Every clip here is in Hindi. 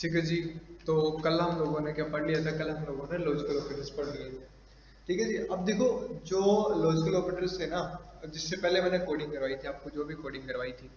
ठीक है जी। तो कल हम लोगों ने क्या पढ़ लिया था? कल हम लोगों ने लॉजिकल ऑपरेटर्स पढ़ लिए थे। ठीक है जी। अब देखो, जो लॉजिकल ऑपरेटर्स थे ना, जिससे पहले मैंने कोडिंग करवाई थी आपको, जो भी कोडिंग करवाई थी,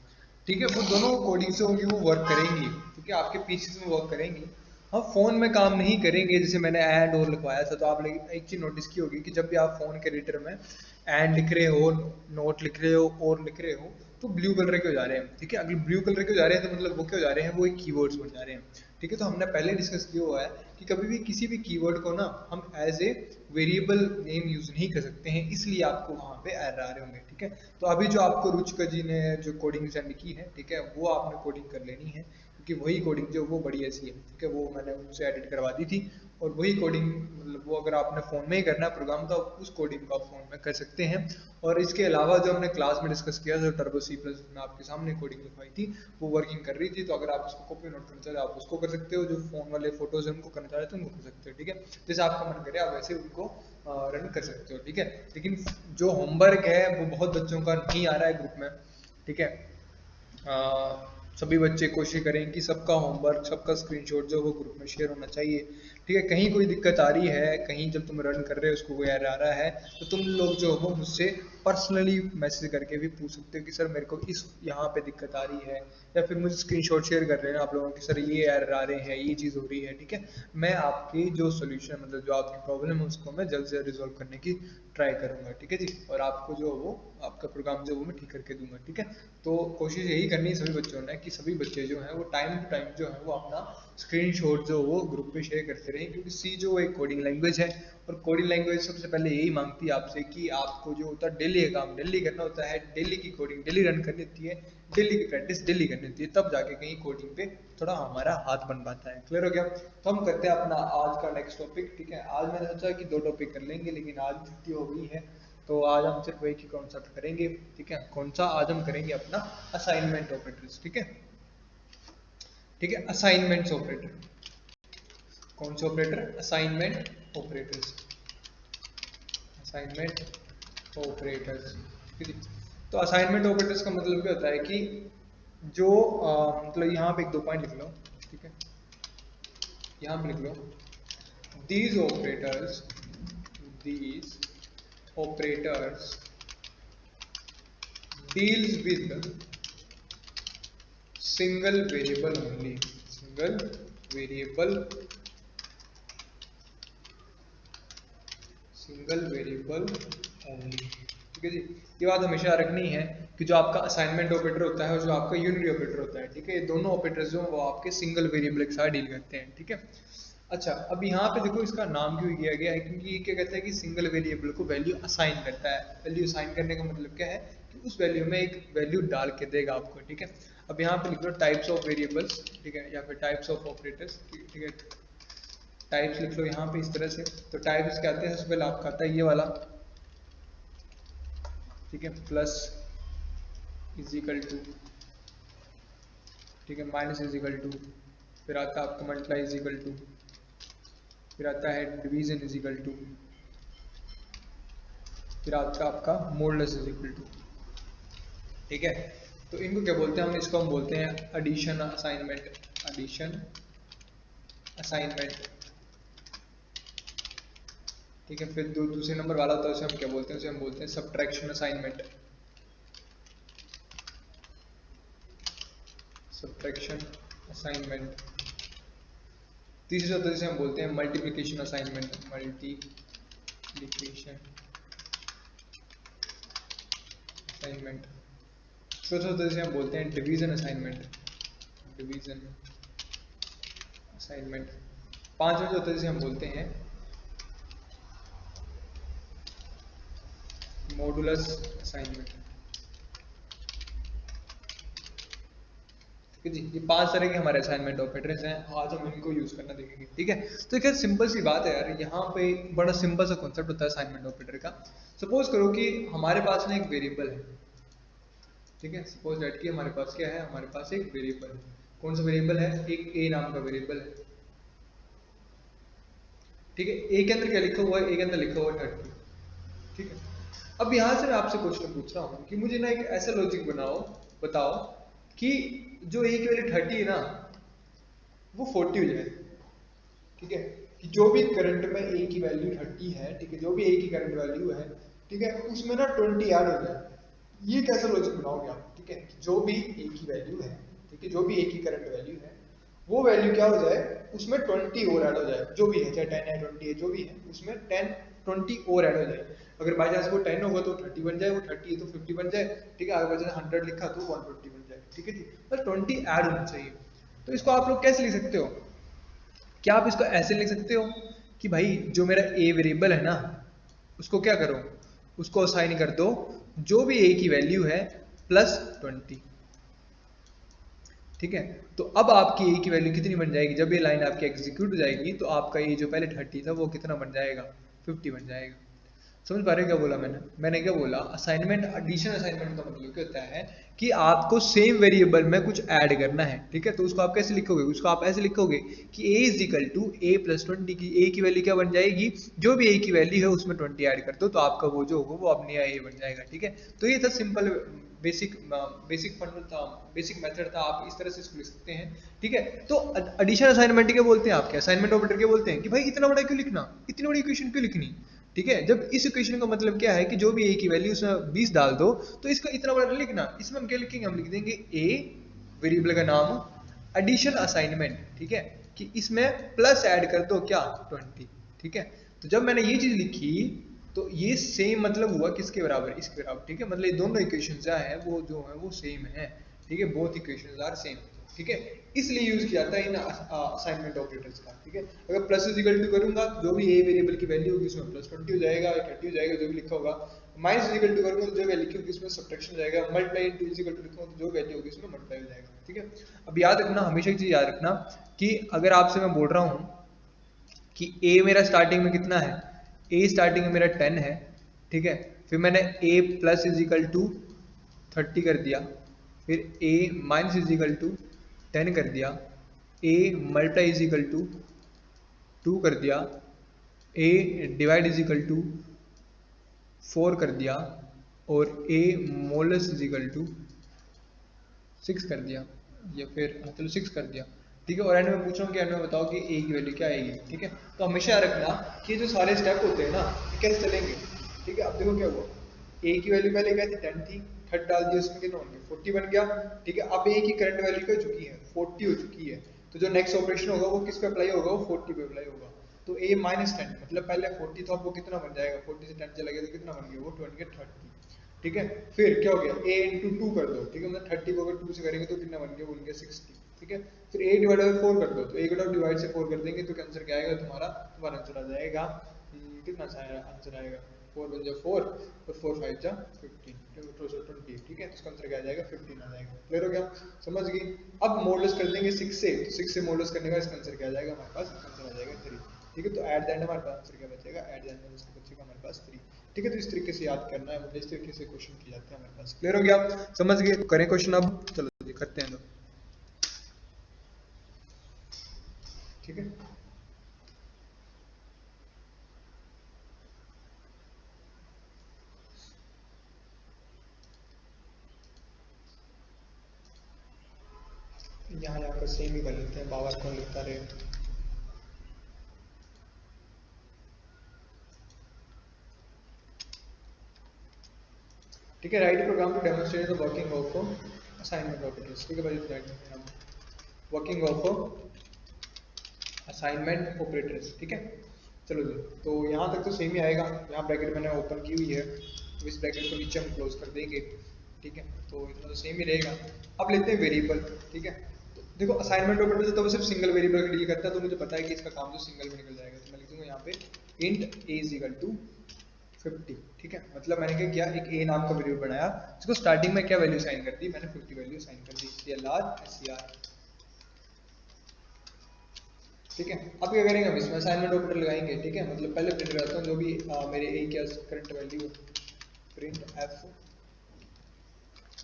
ठीक है, वो दोनों कोडिंग से होंगी, वो वर्क करेंगी। ठीक है, आपके पीसी में वर्क करेंगी। हाँ, फोन में काम नहीं करेंगे। जैसे मैंने एंड और लिखवाया था, तो आपने एक चीज नोटिस की होगी कि जब भी आप फोन के रीडर में एंड लिख रहे हो, नोट लिख रहे हो और लिख रहे हो, तो ब्लू कलर के हो जा रहे हैं। ठीक है, अगर ब्लू कलर के हो जा रहे हैं तो मतलब वो क्या हो जा रहे हैं, वो एक कीवर्ड्स बन जा रहे हैं। ठीक है, तो हमने पहले डिस्कस किया हुआ है कि कभी भी किसी भी कीवर्ड को ना हम as a variable name use नहीं कर सकते हैं, इसलिए आपको वहां पे एरर आ रहे होंगे। ठीक है, तो अभी जो आपको रुचिका जी ने जो कोडिंग सेंड की है, ठीक है, वो आपने कोडिंग कर लेनी है, क्योंकि वही कोडिंग जो वो बड़ी ऐसी है। ठीक है, वो मैंने उनसे एडिट करवा दी थी। और वही कोडिंग मतलब वो अगर आपने फ़ोन में ही करना है प्रोग्राम, तो आप उस कोडिंग को आप फ़ोन में कर सकते हैं। और इसके अलावा जो हमने क्लास में डिस्कस किया था, टर्बो सी प्लस में आपके सामने कोडिंग लिखवाई थी, वो वर्किंग कर रही थी। तो अगर आप उसको कॉपी नोट करना चाहते हो, आप उसको कर सकते हो। जो फ़ोन वाले फोटोज हैं उनको करना चाहते हो, उनको कर सकते हो। ठीक है, जैसे आपका मन करे आप वैसे उनको रन कर सकते हो। ठीक है, लेकिन जो होमवर्क है वो बहुत बच्चों का नहीं आ रहा है ग्रुप में। ठीक है, सभी बच्चे कोशिश करें कि सबका होमवर्क, सबका स्क्रीनशॉट जो वो ग्रुप में शेयर होना चाहिए। ठीक है, कहीं कोई दिक्कत आ रही है, कहीं जब तुम रन कर रहे हो उसको कोई एरर आ रहा है, तो तुम लोग जो हो मुझसे पर्सनली मैसेज करके भी पूछ सकते हो कि सर मेरे को इस यहाँ पे दिक्कत आ रही है, या फिर मुझे स्क्रीनशॉट शेयर कर रहे हैं आप लोगों की, सर ये एरर आ रहे हैं, ये चीज़ हो रही है। ठीक है, मैं आपकी जो सोल्यूशन मतलब जो आपकी प्रॉब्लम है उसको मैं जल्द से जल्द रिजॉल्व करने की ट्राई करूंगा। ठीक है जी, और आपको जो वो आपका प्रोग्राम जो वो मैं ठीक करके दूंगा। ठीक है, तो कोशिश यही करनी है सभी बच्चों ने कि सभी बच्चे जो हैं वो टाइम टू टाइम जो है वो अपना स्क्रीनशॉट जो वो ग्रुप पे शेयर करते रहें, क्योंकि सी जो एक कोडिंग लैंग्वेज है, और कोडिंग लैंग्वेज सबसे पहले यही मांगती है आपसे कि आपको जो होता है डेली का काम डेली करना होता है, डेली की कोडिंग डेली रन करनी होती है, डेली की प्रैक्टिस डेली करनी होती है, तब जाके कहीं कोडिंग पे थोड़ा हमारा हाथ बन पाता है। क्लियर हो गया? तो हम करते हैं अपना आज का नेक्स्ट टॉपिक। ठीक है, आज मैंने सोचा कि दो टॉपिक कर लेंगे, लेकिन आज छुट्टी हो गई है, तो आज हम सिर्फ एक ही कॉन्सेप्ट करेंगे। ठीक है, कौन सा? आज हम करेंगे अपना असाइनमेंट ऑपरेटर्स। ठीक है, ठीक है, असाइनमेंट ऑपरेटर। कौन से operator? Assignment operators. Assignment operators. ठीक है, तो असाइनमेंट ऑपरेटर्स का मतलब क्या होता है कि जो मतलब यहाँ पे एक दो पॉइंट लिख लो। ठीक है, यहाँ पे लिख लो, these operators, these operators deals with single variable only, single variable, single variable only. ठीक है जी, ये बात हमेशा रखनी है कि जो आपका असाइनमेंट ऑपरेटर होता है और जो आपका यूनिटी ऑपरेटर होता है, ठीक है, ये दोनों ऑपरेटर्स जो वो आपके सिंगल वेरिएबल के साथ डील करते हैं। ठीक है, अच्छा, अब यहाँ पे देखो इसका नाम क्यों किया गया है, क्योंकि ये क्या कहता है कि सिंगल वेरिएबल को वैल्यू असाइन करता है। वैल्यू असाइन करने का मतलब क्या है कि उस वैल्यू में एक वैल्यू डाल के देगा आपको। ठीक है, अब यहाँ पे लिख लो टाइप्स ऑफ वेरिएबल्स। ठीक है, या फिर टाइप्स ऑफ ऑपरेटर्स। ठीक है, टाइप्स लिख लो यहाँ पे इस तरह से। तो टाइप्स क्या आते हैं? सबसे पहले आपका आता है ये वाला, ठीक है, प्लस इज इक्वल टू, ठीक है, माइनस इज इक्वल टू, फिर आता है आपका मल्टीप्लाई इज इक्वल टू, फिर आता है डिवीजन इज इक्वल टू, फिर आता है आपका मॉडुलस इज इक्वल टू। ठीक है, तो इनको क्या बोलते हैं? हम इसको हम बोलते हैं एडिशन असाइनमेंट, एडिशन असाइनमेंट। ठीक है, फिर दूसरे नंबर वाला होता है, उसे हम क्या बोलते हैं? उसे हम बोलते हैं सब्ट्रैक्शन असाइनमेंट, सब्ट्रैक्शन असाइनमेंट। तीसरे होता है जिसे हम बोलते हैं मल्टीप्लिकेशन असाइनमेंट, मल्टीप्लिकेशन असाइनमेंट। चौथा होता है जिसे हम बोलते हैं डिवीजन असाइनमेंट, डिवीजन असाइनमेंट। पांचवा जो होता है जिसे हम बोलते हैं मॉडुलस असाइनमेंट। ठीक है जी, ये पांच तरह के हमारे असाइनमेंट ऑपरेटर्स हैं, आज हम इनको यूज करना देखेंगे। ठीक है, तो खैर सिंपल सी बात है यार, यहाँ पे बड़ा सिंपल सा कॉन्सेप्ट होता है असाइनमेंट ऑपरेटर का। सपोज करो कि हमारे पास ना एक वेरिएबल है। ठीक है, सपोज दैट कि हमारे पास क्या है? हमारे पास एक वेरिएबल है। कौन सा वेरिएबल है? एक ए नाम का वेरिएबल है। ठीक है, ए के अंदर क्या लिखा हुआ है? ए के अंदर लिखा हुआ है 30। ठीक है, अब यहाँ से मैं आपसे क्वेश्चन पूछ रहा हूँ कि मुझे ना एक ऐसा लॉजिक बनाओ, बताओ कि जो ए की वैल्यू 30 है ना, वो 40 हो जाए। ठीक है, कि जो भी करंट में ए की वैल्यू 30 है, ठीक है, जो भी ए की करंट वैल्यू है, ठीक है, उसमें ना 20 ऐड हो जाए। ये कैसे लॉजिक बनाओगे आप? ठीक है, जो भी ए की वैल्यू है, ठीक है, जो भी ए की करंट वैल्यू है, वो वैल्यू क्या हो जाए, उसमें 20 और ऐड हो जाए, जो भी है, चाहे 10 है 20 है, जो भी है, उसमें 10 20 और ऐड हो जाए। अगर बाई चांस वो 10 होगा तो 30 बन जाए, वो 30 है तो 50 बन जाए, ठीक है, अगर बाई चांस 100 लिखा तो 150 बन जाए। ठीक है जी, बस 20 ऐड होना चाहिए। तो इसको आप लोग कैसे लिख सकते हो? क्या आप इसको ऐसे लिख सकते हो कि भाई जो मेरा ए वेरिएबल है ना, उसको क्या करो, उसको असाइन कर दो जो भी ए की वैल्यू है प्लस 20। ठीक है, तो अब आपकी ए की वैल्यू कितनी बन जाएगी? जब ये लाइन आपकी एग्जीक्यूट हो जाएगी तो आपका ए जो पहले 30 था वो कितना बन जाएगा? 50 बन जाएगा। समझ पा रहे हो क्या बोला मैंने? मैंने क्या बोला, असाइनमेंट, एडिशन असाइनमेंट का मतलब क्या होता है कि आपको सेम वेरिएबल में कुछ ऐड करना है। ठीक है, तो उसको आप कैसे लिखोगे? उसको आप ऐसे लिखोगे कि a is equal to a plus 20 की a की वैल्यू क्या बन जाएगी? जो भी a की वैल्यू है उसमें 20 ऐड कर दो तो आपका वो जो होगा वो अपने a बन जाएगा। ठीक है, तो ये था सिंपल बेसिक बेसिक फंड था, बेसिक मेथड था, आप इस तरह से इसको लिख सकते हैं। ठीक है, तो एडिशन असाइनमेंट क्या बोलते हैं आपके? असाइनमेंट ऑपरेटर क्या बोलते हैं कि भाई इतना बड़ा क्यों लिखना, इतनी बड़ी इक्वेशन क्यों लिखनी? ठीक है, जब इस इक्वेशन का मतलब क्या है कि जो भी a की वैल्यू उसमें 20 डाल दो तो इसका इतना बड़ा लिखना। इसमें हम क्या लिखेंगे? हम लिख देंगे a, वेरिएबल का नाम, एडिशन असाइनमेंट। ठीक है, कि इसमें प्लस ऐड कर दो क्या? 20। ठीक है, तो जब मैंने ये चीज लिखी तो ये सेम मतलब हुआ किसके बराबर? इसके बराबर। ठीक है, मतलब ये दोनों इक्वेशन जो है वो सेम है। ठीक है, बोथ इक्वेशंस आर सेम। ठीक है, इसलिए यूज किया जाता है इन असाइनमेंट ऑपरेटर्स का। ठीक है, अगर प्लस इज इक्वल टू करूंगा जो भी ए वेरिएबल की वैल्यू होगी उसमें प्लस 20 हो जाएगा या 30 हो जाएगा, जो भी लिखा होगा। माइनस इज इक्वल टू करूंगा तो जो वैल्यू लिखी होगी उसमें सब्ट्रैक्शन हो जाएगा। Multiply into is equal to लिखूंगा तो जो वैल्यू होगी उसमें मल्टीप्लाई हो जाएगा। ठीक है, अब याद रखना, हमेशा एक चीज याद रखना कि अगर आपसे मैं बोल रहा हूं कि ए मेरा स्टार्टिंग में कितना है, ए स्टार्टिंग में मेरा 10 है। ठीक है, फिर मैंने ए प्लस इज इक्वल टू 30 कर दिया, फिर ए माइनस इज इक्वल टू 10 कर दिया, ए मल्टा इज इक्वल टू 2 कर दिया, ए डिवाइड इज इक्वल टू 4 कर दिया, और ए मोलस इज इक्वल टू 6 कर दिया, या फिर चलो 6 कर दिया। ठीक है, और एंड में पूछ रहा हूँ कि एंड में बताओ कि ए की वैल्यू क्या आएगी। ठीक है, तो हमेशा याद रखना कि ये जो सारे स्टेप होते हैं ना, ये कैसे चलेंगे। ठीक है, अब देखो क्या हुआ, ए की वैल्यू पहले क्या थी? 10 थी, 30 डाल दिया उसमें, कितना हो गया? 40 बन गया। ठीक है, अब ए की करंट वैल्यू क्या हो चुकी है? 40 हो चुकी है। तो जो नेक्स्ट ऑपरेशन होगा वो किस पे अप्लाई होगा? वो 40 पे अप्लाई होगा। तो ए माइनस 10 मतलब पहले 40 था, अब वो कितना बन जाएगा? 40 से 10 चला गया तो कितना बन गया? वो 30। ठीक है, फिर क्या हो गया? a इंटू 2 कर दो। ठीक है, मतलब 30 को अगर 2 से करेंगे तो कितना बन गया? बन गया 60। ठीक है, फिर a डिवाइड बाई 4 कर दो, तो a को डिवाइड से 4 कर देंगे तो आंसर क्या आएगा तुम्हारा? तुम्हारा आंसर आ जाएगा कितना सा आंसर आएगा? 4 बन जा 4 और 4 5 जा 15 20। ठीक है, तो इसका आंसर क्या आ जाएगा? 15 आ जाएगा। क्लियर हो गया? समझ गई? अब मॉडल्स कर देंगे 6 से, तो 6 से मॉडल्स करने का इसका आंसर क्या आ जाएगा हमारे पास? इसका आंसर आ जाएगा 3। ठीक है, तो एट द एंड हमारे पास आंसर क्या बचेगा? एट द एंड में इसका बचेगा हमारे पास 3। ठीक है, तो इस तरीके से याद करना है, मतलब इस तरीके से क्वेश्चन किए जाते हैं हमारे पास। क्लियर हो गया? समझ गए? तो करें क्वेश्चन अब, चलो जी करते हैं। ठीक है, यहाँ जाकर सेम ही कर लेते हैं, बाबर कौन लिखता रहे। ठीक है, write program to demonstrate the working of assignment operators. ठीक है भाई, वर्किंग ऑफ असाइनमेंट ऑपरेटर्स। ठीक है, चलो जी, तो यहाँ तक तो सेम ही आएगा। यहाँ ब्रैकेट मैंने ओपन की हुई है, तो इस ब्रैकेट को नीचे हम क्लोज कर देंगे। ठीक है, तो इतना तो सेम ही रहेगा। अब लेते हैं वेरिएबल। ठीक है, तो देखो असाइनमेंट ऑपरेटर तो सिर्फ सिंगल वेरिएबल के लिए करता है, तो मुझे पता है कि इसका काम जो सिंगल में निकल जाएगा। तो मैं लिख दूंगा यहाँ पे int a is equal to 50। ठीक है, मतलब मैंने क्या किया, एक a नाम का वेरिएबल बनाया जिसको स्टार्टिंग में क्या वैल्यू साइन कर दी? मैंने 50 वैल्यू साइन कर दी, CLR SCR। ठीक है, अब क्या करेंगे? हम इसमें असाइनमेंट ऑपरेटर लगाएंगे। ठीक है, मतलब पहले प्रिंट करता हूँ जो भी मेरे ए की current value, printf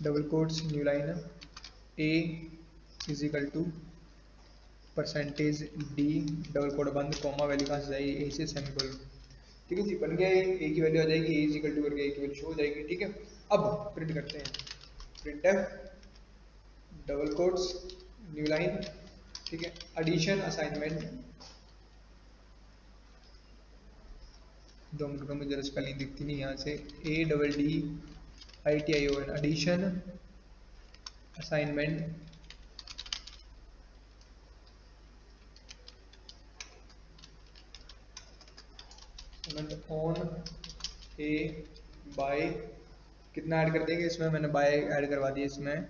double quotes new line a is equal to percentage d double quote बंद कॉमा वैल्यू कहाँ से जाएगी? ए से सेमीकोलन। ठीक है जी, बन गया, ए की वैल्यू आ जाएगी, ए इज इक्वल टू करके ए की वैल्यू शो हो जाएगी। ठीक है, अब प्रिंट करते हैं, print F double quotes new line ठीक है, एडिशन असाइनमेंट, दो मिनट का मुझे स्पेलिंग दिखती नहीं यहाँ से, ADDITION, addition assignment on A by, कितना ऐड कर देंगे इसमें, मैंने बाय ऐड करवा दिया इसमें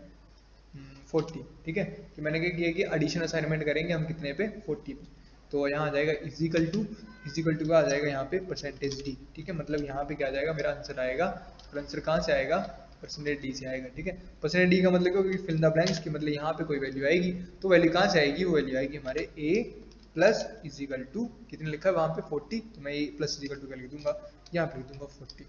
40, ठीक है, कि मैंने क्या किया कि एडिशन असाइनमेंट करेंगे हम कितने पे, 40 पे, तो यहाँ आ जाएगा इजिकल टू का आ जाएगा यहाँ पे परसेंटेज डी, ठीक है, मतलब यहाँ पे क्या आ जाएगा, मेरा आंसर आएगा, और आंसर कहाँ से आएगा, परसेंटेज डी से आएगा, ठीक है, परसेंटेज डी का मतलब क्या, फिल द ब्लैंक्स की, मतलब यहाँ पे कोई वैल्यू आएगी, तो वैल्यू कहाँ से आएगी, वो वैल्यू आएगी हमारे ए प्लस इजिकल टू, कितने लिखा है वहाँ पे 40, तो मैं ए प्लस इजिकल टू का लिख दूंगा, यहाँ पे लिख दूंगा 40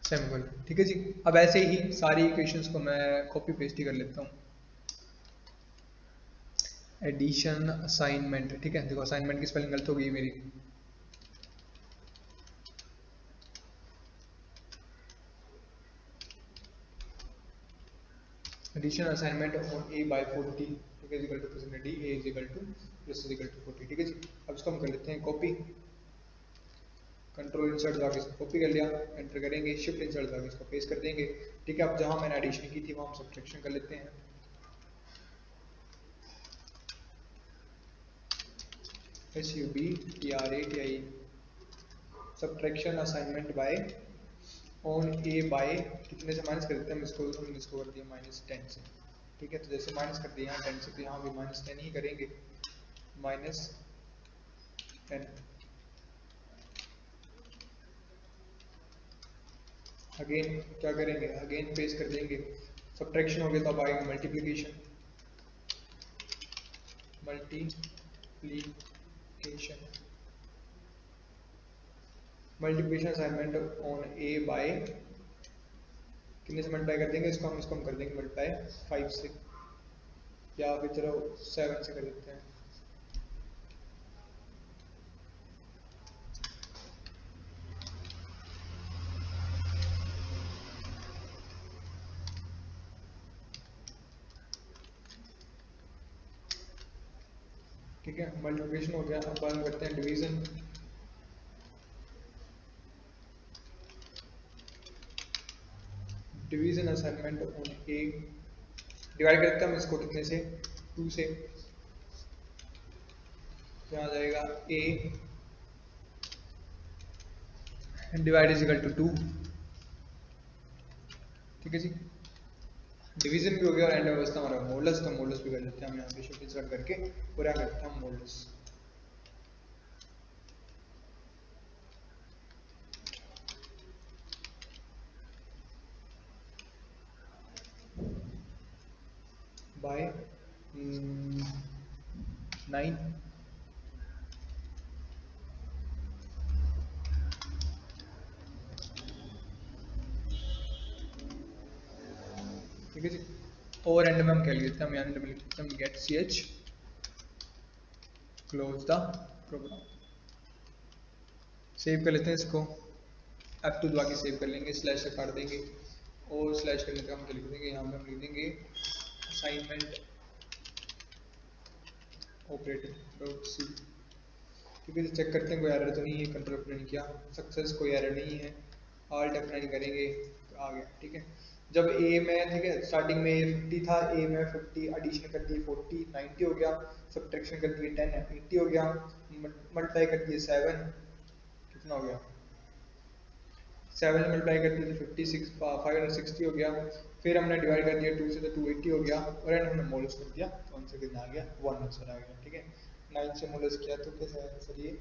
सेमीकोलन, ठीक है जी। अब ऐसे ही सारी इक्वेशंस को मैं कॉपी पेस्ट ही कर लेता हूँ, एडिशन असाइनमेंट, ठीक है, देखो असाइनमेंट की स्पेलिंग गलत हो गई मेरी, addition assignment on A by 40, ठीक है, equal to percentage D, A is equal to plus is equal to 40, ठीक है जी। अब इसको हम कर लेते हैं कॉपी, कंट्रोल इंसर्ट जाके इसको कॉपी कर लिया, एंटर करेंगे, शिफ्ट इंसर्ट जाके इसको पेस्ट कर देंगे, ठीक है। अब जहां मैंने एडिशन की थी वहां हम सब्ट्रैक्शन कर लेते हैं, SUBTRATI, subtraction assignment by on A by, कितने से माइनस कर देते हैं, हमने इसको कर दिया -10 से, ठीक है, तो जैसे माइनस कर दिया यहाँ 10 से, तो यहाँ भी -10 ही करेंगे, -10, अगेन क्या करेंगे, अगेन पेस्ट कर देंगे, सब्ट्रैक्शन हो गया तो अब आएगा multiplication, multiplication assignment on A by, कितने से मल्टीप्लाई कर देंगे इसको, हम कर देंगे मल्टीप्लाई 5 से, या फिर चलो 7 से कर देते हैं, ठीक है, मल्टीप्लिकेशन हो गया। अब बात करते हैं division, division assignment on A, divide करते हैं हम इसको कितने से, 2 से, यहाँ आ जाएगा ए डिवाइड इज इक्वल टू 2, ठीक है जी, डिवीजन भी हो गया, और एंड में बचता हमारा मोलस, तो मोलस भी कर लेते हैं हम यहाँ पे शिफ्ट इंसर्ट करके, पूरा करते हैं मोलस, बाय 9, ठीक है जी, और एंड में हम क्या लिखते हैं, हम एंड में लिखते हैं get ch, close the program, save कर लेते हैं इसको, F2 दबा के सेव कर लेंगे, स्लैश से काट देंगे, और स्लैश करने का हम क्या लिख देंगे, यहाँ पे हम लिख देंगे असाइनमेंट ऑपरेटर.c, ठीक है, चेक करते हैं कोई एरर तो नहीं है, कंट्रोल अपने नहीं किया, सक्सेस, कोई एरर नहीं है, ऑल्ट F9 करेंगे, आ गया, ठीक है। जब ए में, ठीक है, स्टार्टिंग में 50 था, ए में 50, एडिशन कर दिए 40, 90 हो गया, सब्ट्रैक्शन कर दिए 10, 80 हो गया, मल्टीप्लाई कर दिए 7, कितना हो गया, 7 से मल्टीप्लाई कर दिए तो 56, 560 हो गया, फिर हमने डिवाइड कर दिया 2 से तो 280 हो गया, और एंड हमने मोलस कर दिया, तो आंसर कितना आ गया, 1 आंसर आ गया, ठीक है। 9 से मोलस किया तो कैसा है आंसर, ये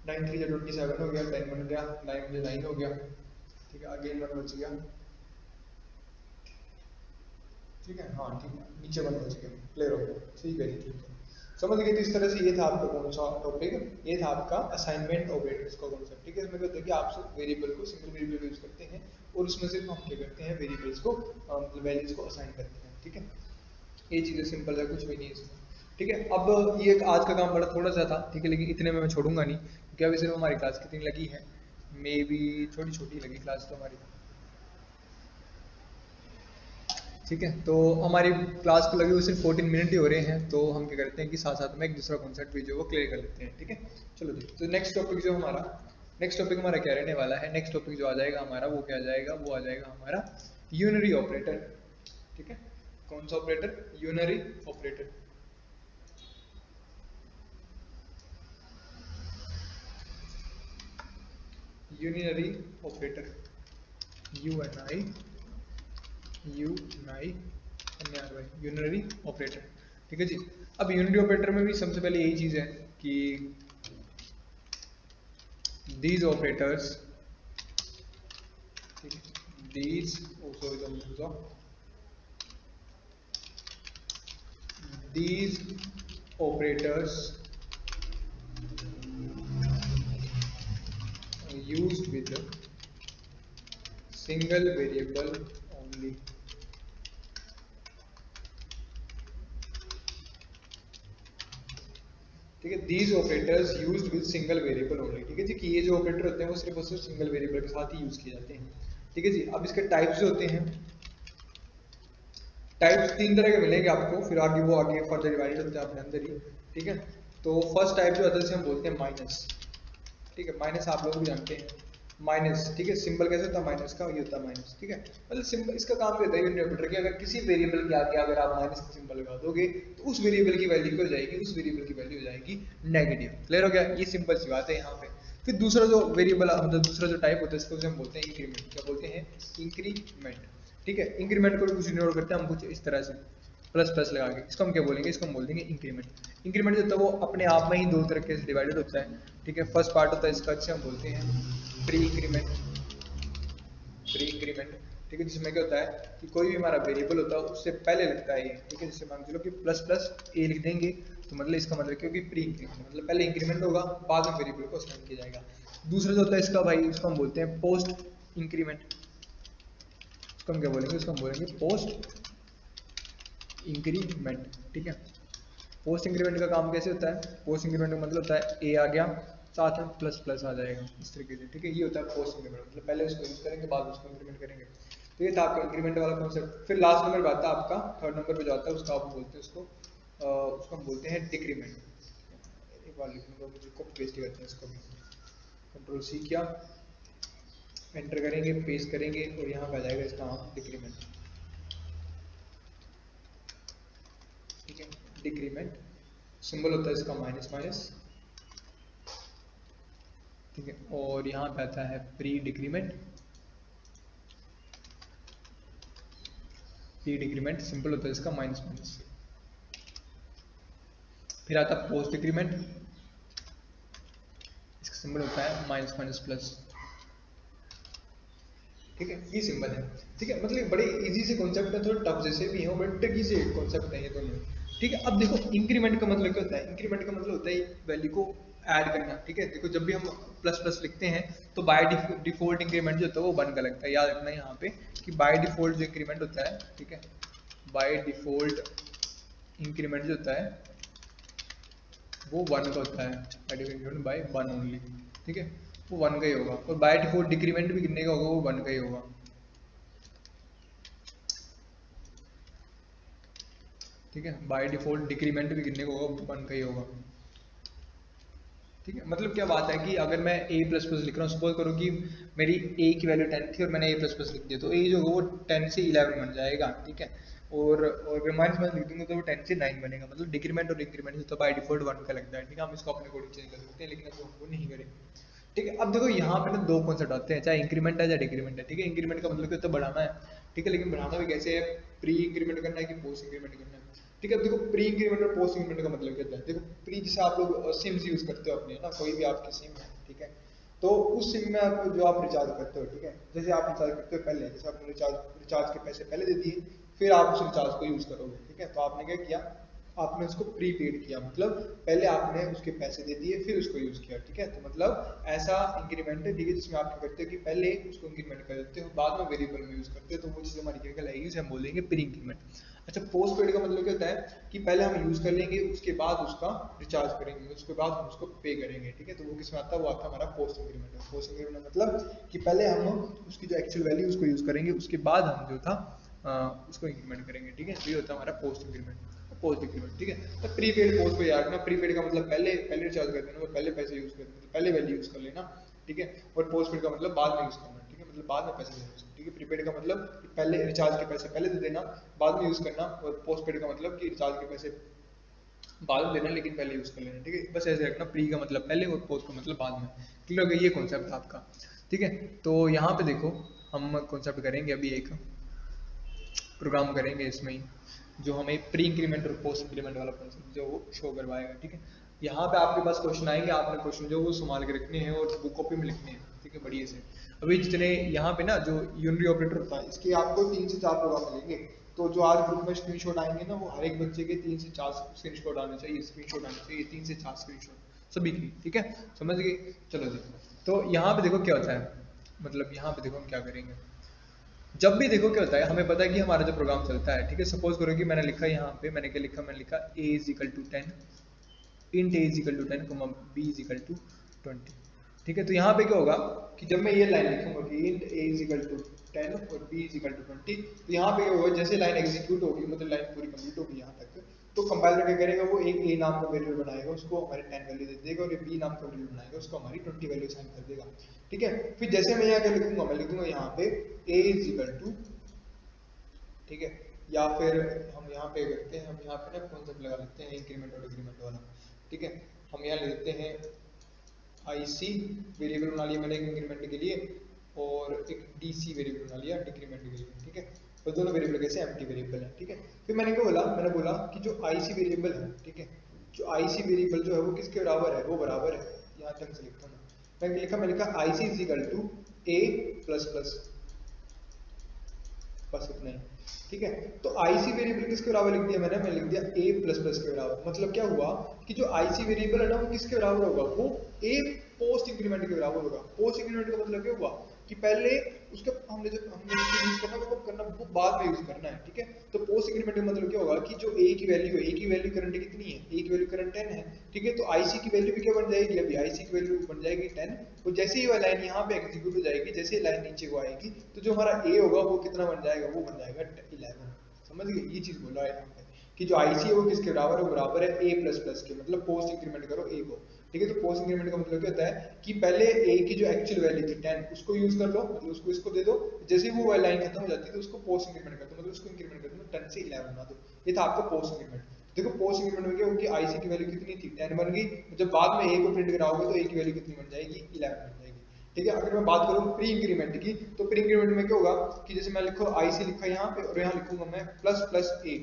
9 3 27 हो गया, 10 बन गया, 9 मुझे 9 हो गया, ठीक है, अगेन 1 बच गया, ठीक है, हाँ ठीक है, नीचे 1 बच गया, क्लियर हो गया, ठीक है जी, ठीक है, समझ गए। तो इस तरह से ये था आपका कौन सा टॉपिक, ये था आपका असाइनमेंट ऑपरेटर्स का कॉन्सेप्ट, ठीक है। इसमें क्या देखिए, आप वेरिएबल को सिंगल वेरिएबल यूज करते हैं, और उसमें सिर्फ हम क्या करते हैं, वेरिएबल्स को मतलब वैल्यूज को असाइन करते हैं, ठीक है, ये चीजें सिंपल है, कुछ भी नहीं है इसमें, ठीक है। अब ये आज का काम बड़ा थोड़ा सा था, ठीक है, लेकिन इतने में मैं छोड़ूंगा नहीं, क्योंकि अभी सिर्फ हमारी क्लास कितनी लगी है, मे बी छोटी छोटी लगी क्लास तो हमारी, ठीक है, तो हमारी क्लास को लगे हुए सिर्फ 14 मिनट ही हो रहे हैं, तो हम क्या करते हैं कि साथ साथ में एक दूसरा कॉन्सेप्ट भी जो वो क्लियर कर लेते हैं। ठीक है, चलो जी, तो नेक्स्ट टॉपिक हमारा क्या रहने वाला है, नेक्स्ट टॉपिक जो आ जाएगा हमारा वो क्या आ जाएगा, वो आ जाएगा हमारा यूनरी ऑपरेटर। ठीक है, कौन सा operator, unary operator. Unary operator, U N I U नाई N R Y, unary operator. ठीक है जी, अब यूनिटी ऑपरेटर में भी सबसे पहले यही चीज है कि these operators, these these operators used with a single variable only। ठीक है, these operators used with single variable only। ठीक है जी, कि ये जो ऑपरेटर होते हैं वो सिर्फ और सिर्फ सिंगल वेरिएबल के साथ ही यूज किए जाते हैं। ठीक है जी, अब इसके टाइप्स जो होते हैं, टाइप्स तीन तरह के मिलेंगे आपको, फिर आगे वो आगे फर्दर डिवाइडेड होते हैं अपने अंदर ही। ठीक है, तो फर्स्ट टाइप जो होता है हम बोलते हैं माइनस। ठीक है, माइनस आप लोग भी जानते हैं माइनस। ठीक है, सिंबल कैसे होता है माइनस का, ये होता है माइनस। ठीक है, मतलब सिंबल इसका काम क्या होता है यूनिट ऑपरेटर कि अगर किसी वेरिएबल के आगे अगर आप माइनस का सिंबल लगा दोगे तो उस वेरिएबल की वैल्यू क्या हो जाएगी, उस वेरिएबल की वैल्यू हो जाएगी नेगेटिव। क्लियर हो गया, ये सिंपल सी बात है यहाँ पे। फिर दूसरा जो वेरिएबल मतलब दूसरा जो टाइप होता है इसको हम बोलते हैं इंक्रीमेंट। क्या बोलते हैं, इंक्रीमेंट। ठीक है, इंक्रीमेंट को कुछ इग्नोर करते हैं हम कुछ इस तरह से प्लस प्लस लगा के, इसको हम क्या बोलेंगे, इसको हम बोल देंगे इंक्रीमेंट। इंक्रीमेंट जो होता है वो अपने आप में ही दो तरीके से डिवाइडेड होता है। ठीक है, फर्स्ट पार्ट होता है इसका जिसे हम बोलते हैं प्री इंक्रीमेंट। प्री इंक्रीमेंट, ठीक है, जिसमें क्या होता है कि कोई भी हमारा वेरिएबल होता है उससे पहले लगता है ये। ठीक है, जैसे मान चलो कि प्लस प्लस ए लिख देंगे तो मतलब इसका मतलब क्योंकि प्री इंक्रीमेंट मतलब पहले इंक्रीमेंट होगा बाद में वेरिएबल को असाइन किया जाएगा। दूसरा जो होता है इसका भाई उसको हम बोलते हैं पोस्ट इंक्रीमेंट। उसको हम क्या बोलेंगे, उसको हम बोलेंगे पोस्ट इंक्रीमेंट। ठीक है, पोस्ट इंक्रीमेंट का काम कैसे होता है, पोस्ट इंक्रीमेंट का मतलब होता है ए आ गया साथ में प्लस प्लस आ जाएगा इस तरीके से। ठीक है, ये होता है पोस्ट इंक्रीमेंट, मतलब पहले उसको यूज करेंगे बाद में उसको इंक्रीमेंट करेंगे। तो ये था आपका इंक्रीमेंट वाला कॉन्सेप्ट। फिर लास्ट नंबर पे आता है आपका, थर्ड नंबर पे जो आता है उसका आप बोलते हैं उसको हम बोलते हैं डिक्रीमेंट। एक बार लिख लूंगा, मुझे कॉपी पेस्ट करते हैं इसको भी, कंट्रोल सी किया, एंटर करेंगे, पेस्ट करेंगे और यहाँ पे आ जाएगा इसका नाम डिक्रीमेंट। ठीक है, डिक्रीमेंट सिंबल होता है इसका माइनस माइनस। ठीक है, और यहाँ पे आता है pre decrement. Pre decrement simple होता है इसका माइनस माइनस। फिर आता है पोस्ट डिक्रीमेंट, इसका सिंबल होता है माइनस माइनस प्लस। ठीक है, ये सिंबल है। ठीक है, मतलब बड़े इजी से कॉन्सेप्ट है, थोड़े टफ जैसे भी हैं बट ट्रिकी से कॉन्सेप्ट है ये दोनों। ठीक है, अब देखो इंक्रीमेंट का मतलब क्या होता है, इंक्रीमेंट का मतलब होता है वैल्यू को ऐड करना। ठीक है, देखो जब भी हम प्लस प्लस लिखते हैं तो बाय डिफॉल्ट इंक्रीमेंट जो होता है वो 1 का लगता है। याद रखना यहाँ पे कि बाय डिफॉल्ट जो इंक्रीमेंट होता है, ठीक है, बाय डिफॉल्ट इंक्रीमेंट जो होता है वो 1 का होता है, बाय डिफॉल्ट बाय 1 ओनली। ठीक है, वो 1 का ही होगा, और बाय डिफॉल्ट डिक्रीमेंट भी कितने का होगा, वो 1 का ही होगा। ठीक है, बाय डिफॉल्ट डिक्रीमेंट भी कितने का होगा, 1 का ही होगा। ठीक है, मतलब क्या बात है कि अगर मैं a प्लस प्लस लिख रहा हूँ, सपोज करो कि मेरी a की वैल्यू 10 थी और मैंने a प्लस प्लस लिख दिया, तो a जो होगा वो 10 से 11 बन जाएगा। ठीक है, और अगर माइनस माइनस लिख दूंगा तो वो 10 से 9 बनेगा। मतलब डिक्रीमेंट और इंक्रीमेंट जो तो बाय डिफॉल्ट 1 का लगता है। ठीक है, हम इसको अपने अकॉर्डिंग चेंज कर सकते हैं, लेकिन अब हमको नहीं करेंगे। ठीक है, अब देखो यहाँ पे ना दो कॉन्सेप्ट आते हैं, चाहे इंक्रीमेंट है चाहे डिक्रीमेंट है। ठीक है, इंक्रीमेंट का मतलब क्या होता है, बढ़ाना है। ठीक है, लेकिन बढ़ाना भी कैसे है, प्री इंक्रीमेंट करना है कि पोस्ट इंक्रीमेंट करना है। ठीक है, अब देखो प्री इंक्रीमेंट और पोस्ट इंक्रीमेंट का मतलब क्या होता है, देखो प्री जैसे आप लोग सिम्स यूज करते हो अपने ना, कोई भी आपकी सिम है, ठीक है, तो उस सिम में आप जो आप रिचार्ज करते हो, ठीक है, जैसे आप रिचार्ज करते हो पहले, जैसे आपने रिचार्ज के पैसे पहले दे दिए, फिर आप उस रिचार्ज को यूज करोगे। ठीक है, तो आपने क्या किया, आपने उसको प्रीपेड किया, मतलब पहले आपने उसके पैसे दे दिए फिर उसको यूज किया। ठीक है, तो मतलब ऐसा इंक्रीमेंट है, ठीक है, जिसमें आप क्या करते हो कि पहले उसको इंक्रीमेंट कर देते हो बाद में वेरिएबल में यूज करते हो, तो वो चीज हमारी क्या कहलाएगी, उसे हम बोलेंगे प्री इंक्रीमेंट। अच्छा, पोस्ट पेड का मतलब क्या होता है कि पहले हम यूज कर लेंगे उसके बाद उसका रिचार्ज करेंगे, उसके बाद हम उसको पे करेंगे। ठीक है, तो वो किसमें आता है, वो आता है हमारा पोस्ट इंक्रीमेंट है। पोस्ट इंक्रीमेंट मतलब कि पहले हम उसकी जो एक्चुअल वैल्यू उसको यूज करेंगे, उसके बाद हम जो था उसको इंक्रीमेंट करेंगे, ठीक है। तो ये होता है हमारा पोस्ट इंक्रीमेंट, पोस्ट इंक्रीमेंट, ठीक है। तो प्रीपेड पोस्ट को याद रखना, प्रीपेड का मतलब पहले पहले रिचार्ज कर देना, तो पहले पैसे यूज कर देना, पहले वैल्यू यूज कर लेना, ठीक है। और पोस्ट पेड का मतलब बाद में यूज करना, ठीक है, मतलब बाद में पैसे देना, ठीक है। प्रीपेड का मतलब पहले रिचार्ज के पैसे पहले दे देना, बाद में यूज करना, और पोस्ट पेड का मतलब कि रिचार्ज के पैसे बाद में देना लेकिन पहले यूज कर लेना, ठीक है। बस ऐसे रखना, प्री का मतलब पहले और पोस्ट का मतलब बाद में। क्लियर हो गया ये कॉन्सेप्ट था आपका, ठीक है। तो यहाँ पे देखो हम कॉन्सेप्ट करेंगे अभी, एक प्रोग्राम करेंगे इसमें ही, जो हमें प्री इंक्रीमेंट और पोस्ट इंक्रीमेंट वाला कॉन्सेप्ट जो वो शो करवाएगा, ठीक है। यहाँ पे आपके पास क्वेश्चन आएंगे, आपने क्वेश्चन जो वो संभाल के रखने हैं और बुक कॉपी में लिखने हैं, ठीक है, बढ़िया से। अभी जितने यहाँ पे ना जो यूनरी ऑपरेटर होता है, इसके आपको 3 से 4 प्रोग्राम मिलेंगे। तो जो आज ग्रुप में स्क्रीनशॉट आएंगे ना, वो हर एक बच्चे के 3 से 4 स्क्रीनशॉट आने चाहिए, स्क्रीनशॉट आने चाहिए 3 से 4 स्क्रीनशॉट सभी की, ठीक है, समझ गए। चलो जी, तो यहाँ पे देखो क्या होता है, मतलब यहाँ पे देखो हम क्या करेंगे। जब भी देखो क्या होता है, हमें पता है कि हमारा जो प्रोग्राम चलता है, ठीक है। सपोज करो कि मैंने लिखा यहाँ पे, मैंने क्या लिखा, मैंने लिखा a is equal to 10, int a is equal to 10, b is equal to 20, ठीक है। तो यहाँ पे क्या होगा कि जब मैं ये लाइन लिखूंगा कि int a is equal to 10 और b इज इक्वल टू 20, तो यहाँ पे क्या होगा, जैसे लाइन एग्जीक्यूट होगी, मतलब लाइन पूरी कंप्लीट होगी यहाँ तक, तो कंपाइलर क्या करेगा, वो एक a नाम का वेरिएबल बनाएगा, उसको हमारी 10 वैल्यू दे देगा, और एक b नाम का वेरिएबल बनाएगा, उसको हमारी 20 वैल्यू असाइन कर देगा, ठीक है। फिर जैसे मैं यहाँ क्या लिखूंगा, मैं लिखूंगा यहाँ पे a इज इक्वल टू, ठीक है, या फिर हम यहाँ पे करते हैं, हम यहाँ पे ना कॉन्सेप्ट लगा लेते हैं इंक्रीमेंट और डिक्रीमेंट वाला, ठीक है। हम यहाँ लिखते हैं IC वेरिएबल बना लिया मैंने एक इंक्रीमेंट के लिए, और एक DC वेरिएबल बना लिया डिक्रीमेंट के लिए, ठीक है। और दोनों वेरिएबल कैसे एम्प्टी वेरिएबल है, ठीक है। फिर मैंने क्या बोला, मैंने बोला कि जो IC वेरिएबल है, ठीक है, जो IC वेरिएबल जो है वो किसके बराबर है, वो बराबर है, यहाँ तक से लिखता हूँ मैं लिखा, मैंने लिखा IC is equal to A plus plus, बस इतना ही, ठीक है। तो IC वेरिएबल किसके बराबर लिख दिया मैंने लिख दिया a प्लस प्लस के बराबर। मतलब क्या हुआ कि जो IC वेरिएबल है ना, वो किसके बराबर होगा, वो a पोस्ट इंक्रीमेंट के बराबर होगा। पोस्ट इंक्रीमेंट का मतलब क्या हुआ कि पहले उसके हमने जो हमने उसको यूज करना, वो करना वो बाद में यूज करना है, ठीक है। तो पोस्ट इंक्रीमेंट का मतलब क्या होगा कि जो a की वैल्यू है, a की वैल्यू करंट कितनी है, a की वैल्यू करंट 10 है, ठीक है। तो IC की वैल्यू भी क्या बन जाएगी, अभी IC की वैल्यू बन जाएगी 10, और जैसे ही वह लाइन यहाँ पे एग्जीक्यूट हो जाएगी, जैसे ही लाइन नीचे को आएगी, तो जो हमारा a होगा वो कितना बन जाएगा, वो बन जाएगा 11। समझ गए, ये चीज बोला है यहाँ पे कि जो IC है वो किसके बराबर है, वो बराबर है a प्लस प्लस के, मतलब पोस्ट इंक्रीमेंट करो a को, ठीक है। तो पोस्ट इंक्रीमेंट का मतलब क्या होता है कि पहले a की जो एक्चुअल वैल्यू थी 10, उसको यूज कर लो, मतलब उसको इसको दे दो, जैसे ही वो लाइन खत्म हो जाती है तो उसको पोस्ट इंक्रीमेंट कर दो, मतलब उसको इंक्रीमेंट कर दो 10 से 11 बना दो। ये था आपका पोस्ट इंक्रीमेंट। देखो पोस्ट इंक्रीमेंट में क्या होगी, IC की वैल्यू कितनी थी, 10 बन गई, जब बाद में a को प्रिंट कराओगे तो a की वैल्यू कितनी बन जाएगी, 11 बन जाएगी, ठीक है। अगर मैं बात करूं प्री इंक्रीमेंट की, तो प्री इंक्रीमेंट में क्या होगा कि जैसे मैं लिखो IC लिखा यहाँ पे, और यहाँ लिखूंगा मैं प्लस प्लस a,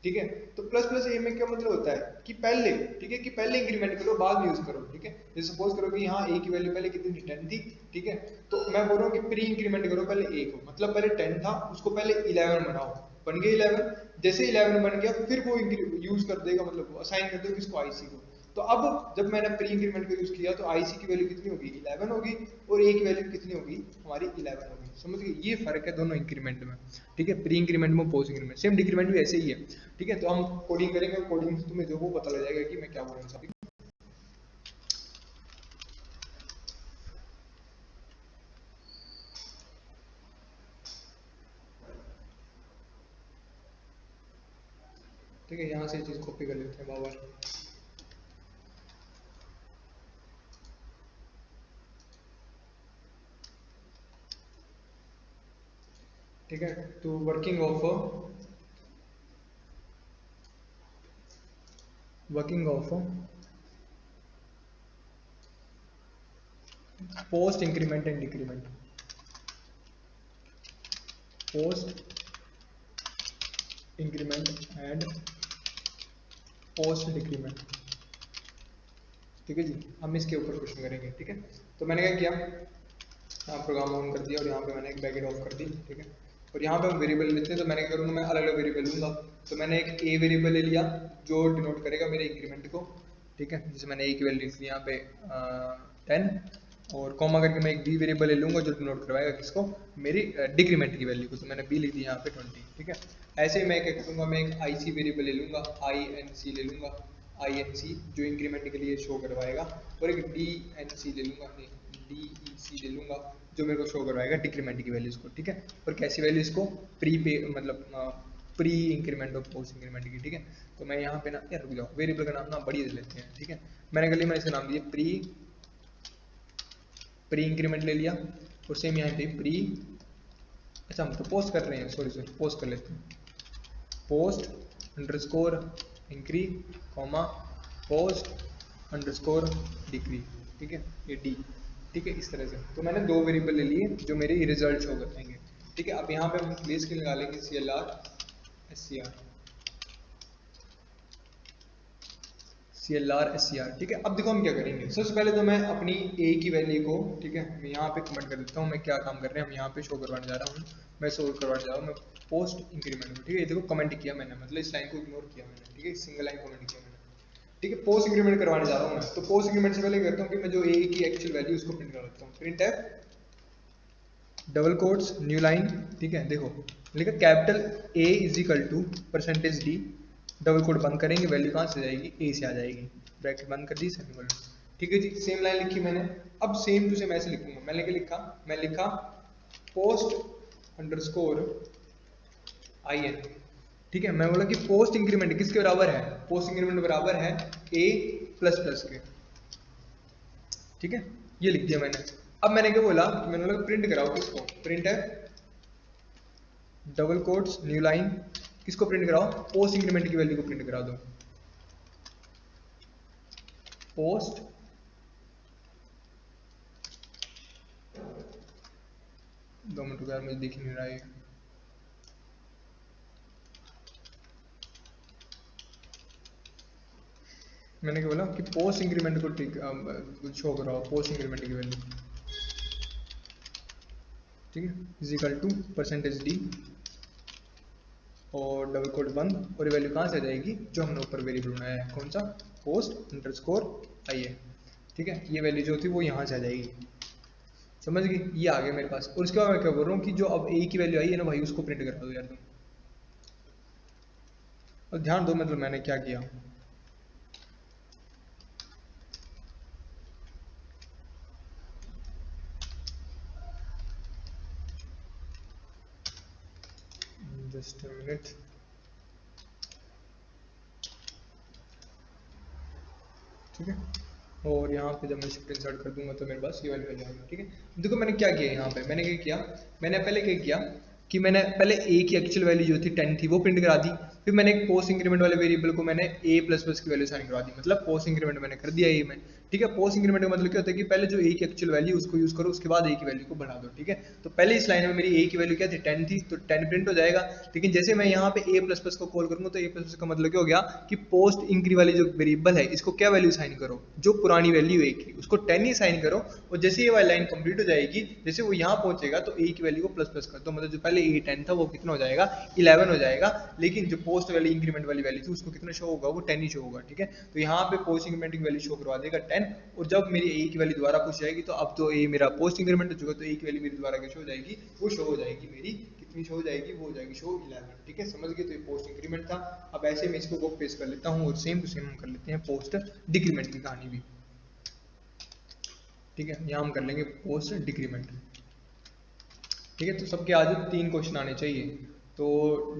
ठीक है। तो प्लस प्लस ए में क्या मतलब होता है कि पहले, ठीक है, कि पहले इंक्रीमेंट करो बाद में यूज करो, ठीक है। जैसे सपोज करो कि यहाँ a की वैल्यू पहले कितनी थी, 10 थी, ठीक है। तो मैं बोल रहा हूँ कि प्री इंक्रीमेंट करो पहले a को, मतलब पहले 10 था उसको पहले 11 बनाओ, बन गया 11, जैसे 11 बन गया फिर वो यूज कर देगा, मतलब असाइन कर देगा किसको, IC को। तो अब जब मैंने प्री इंक्रीमेंट को यूज किया तो IC की वैल्यू कितनी होगी, 11 होगी, और a की वैल्यू कितनी होगी, हमारी 11 होगी। समझ गए, ये फर्क है दोनों इंक्रीमेंट में, ठीक है, प्री इंक्रीमेंट में पोस्ट इंक्रीमेंट। सेम डिक्रीमेंट भी ऐसे ही है, ठीक है। तो हम कोडिंग करेंगे, कोडिंग से तुम्हें जो वो पता लग जाएगा कि मैं क्या बोल रहा हूँ। ठीक है, यहाँ से चीज कॉपी कर लेते हैं बाबर। ठीक है, तो working of post increment and decrement, post increment and post decrement, ठीक है जी। हम इसके ऊपर क्वेश्चन करेंगे, ठीक है। तो मैंने क्या किया, यहाँ प्रोग्राम ऑन कर दिया और यहाँ पे मैंने एक ब्रैकेट ऑफ कर दी, ठीक है। और यहाँ पे हम वेरिएबल लेते हैं, तो मैंने क्या करूँगा, मैं अलग अलग वेरिएबल लूँगा। तो मैंने एक a वेरिएबल ले लिया जो डिनोट करेगा मेरे इंक्रीमेंट को, ठीक है। जैसे मैंने a की वैल्यू लिख ली यहाँ पे 10, और कॉमा करके मैं एक b वेरिएबल ले लूँगा जो डिनोट करवाएगा किसको, मेरी डिक्रीमेंट की वैल्यू को। तो मैंने b लिख दी यहाँ पे 20, ठीक है। ऐसे ही मैं क्या करूँगा, मैं एक IC वेरिएबल ले लूँगा, INC ले लूँगा, INC जो इंक्रीमेंट के लिए शो करवाएगा, और एक DNC ले लूँगा, DEC ले लूँगा, जो मेरे को शो करवाएगा डिक्रीमेंट की वैल्यूज़ को, ठीक है। और कैसी वैल्यूज़ को, प्री पे मतलब प्री इंक्रीमेंट और पोस्ट इंक्रीमेंट की, ठीक है। तो मैं यहाँ पे ना, यार रुक जाओ, वेरिएबल का नाम ना बढ़िया दे लेते हैं, ठीक है। मैंने गली में इसे नाम दिया प्री इंक्रीमेंट ले लिया, और सेम यहाँ पे प्री, अच्छा हम तो पोस्ट कर रहे हैं, सॉरी पोस्ट कर लेते हैं, post underscore incre comma post underscore decre, ठीक है, ये डी, ठीक है, इस तरह से। तो मैंने दो वेरिएबल ले लिए जो मेरे रिजल्ट शो करवाएंगे, ठीक है। अब यहाँ पे हम प्लेस के निकालेंगे CLR SCR, CLR SCR, ठीक है। अब देखो हम क्या करेंगे, सबसे पहले तो मैं अपनी A की वैल्यू को, ठीक है, मैं यहाँ पे कमेंट कर देता हूँ मैं क्या काम कर रहे हैं, हम यहाँ पे शो करवाने जा रहा हूँ, मैं शो करवाने जा रहा हूँ मैं पोस्ट इंक्रीमेंट को, ठीक है। देखो कमेंट किया मैंने, मतलब इस लाइन को इग्नोर किया मैंने, ठीक है, सिंगल लाइन कमेंट किया मैंने, ठीक है। पोस्ट इंक्रीमेंट करवाने जा रहा हूँ मैं, तो पोस्ट इंक्रीमेंट से पहले करता हूँ कि मैं जो A की एक्चुअल वैल्यू उसको प्रिंट कर लेता हूँ, प्रिंट है डबल कोट्स न्यू लाइन, ठीक है। देखो लिखा capital A is equal to percentage D, double quote बंद करेंगे, वैल्यू कहाँ से जाएगी, A से आ जाएगी, ब्रैकेट बंद कर दी, सेमीकोलन, ठीक है जी। सेम लाइन लिखी मैंने, अब सेम टू सेम ऐसे लिखूंगा, मैंने क्या लिखा, मैं लिखा पोस्ट अंडरस्कोर IN, ठीक है। मैं बोला कि पोस्ट इंक्रीमेंट किसके बराबर है, पोस्ट इंक्रीमेंट बराबर है A प्लस प्लस के, ठीक है, ये लिख दिया मैंने। अब मैंने क्या बोला, मैंने बोला प्रिंट कराओ, किसको, प्रिंट है डबल कोट्स न्यू लाइन, किसको प्रिंट कराओ, पोस्ट इंक्रीमेंट की वैल्यू को प्रिंट करा दो, पोस्ट 2 मिनट यार मुझे दिख नहीं रहा है, मैंने क्या बोला कि पोस्ट इंक्रीमेंट को शो कराओ, पोस्ट इंक्रीमेंट की वैल्यू, ठीक है, is equal to percentage D और डबल कोट बंद, और ये वैल्यू कहाँ से आ जाएगी, जो हमने ऊपर वेरिएबल बनाया है, कौन सा, पोस्ट अंडरस्कोर IN, ठीक है। ये वैल्यू जो थी वो यहाँ से आ जाएगी, समझ गई, ये आ गया मेरे पास। और उसके बाद मैं क्या बोल रहा हूँ कि जो अब A की वैल्यू आई है ना भाई, उसको प्रिंट करा दो यार तुम, और ध्यान दो मतलब मैंने क्या किया, जस्ट अ मिनट, ठीक है। और यहाँ पे जब मैं शिफ्ट इंसर्ट कर दूंगा तो मेरे पास ये वाली वैल्यू आ जाएगी, ठीक है। देखो मैंने क्या किया यहाँ पे, मैंने क्या किया, मैंने पहले क्या किया कि मैंने पहले A की एक्चुअल वैल्यू जो थी 10 थी वो प्रिंट करा दी, फिर मैंने एक पोस्ट इंक्रीमेंट वाले वेरिएबल को मैंने A प्लस प्लस की वैल्यू साइन करवा दी, मतलब पोस्ट इंक्रीमेंट मैंने कर दिया A में, ठीक है। पोस्ट इंक्रीमेंट का मतलब क्या होता है कि पहले जो A की एक्चुअल वैल्यू उसको यूज करो, उसके बाद A की वैल्यू को बढ़ा दो, ठीक है। तो पहले इस लाइन में मेरी A की वैल्यू क्या थी, 10 थी, तो 10 प्रिंट हो जाएगा, लेकिन जैसे मैं यहाँ पे A प्लस प्लस को कॉल करूंगा तो A प्लस प्लस का मतलब क्या हो गया कि पोस्ट इंक्री वाली जो वेरिएबल है इसको क्या वैल्यू साइन करो, जो पुरानी वैल्यू A की उसको 10 ही साइन करो, और जैसे ये वाली लाइन कंप्लीट हो जाएगी, जैसे वो यहाँ पहुंचेगा तो A की वैल्यू को प्लस प्लस कर दो, मतलब जो पहले A 10 था वो कितना हो जाएगा, 11 हो जाएगा, लेकिन जो पोस्ट वाली इंक्रीमेंट वाली वैल्यू थी उसको कितना शो होगा, वो 10 ही शो होगा, ठीक है। तो यहाँ पे पोस्ट इंक्रीमेंट की वैल्यू शो करवा देगा 10, और जब मेरी A की वैल्यू दोबारा पूछ जाएगी तो अब तो A मेरा पोस्ट इंक्रीमेंट हो चुका, तो A की वैल्यू मेरी दोबारा क्या शो हो जाएगी, वो शो हो जाएगी मेरी, कितनी शो हो जाएगी, वो हो जाएगी शो 11, ठीक है, समझ गए। तो ये पोस्ट इंक्रीमेंट था। अब ऐसे मैं इसको कॉपी पेस्ट कर लेता हूँ और सेम टू सेम हम कर लेते हैं पोस्ट डिक्रीमेंट की कहानी भी, ठीक है। यहाँ हम कर लेंगे पोस्ट डिक्रीमेंट, ठीक है। तो सबके आज 3 क्वेश्चन आने चाहिए, तो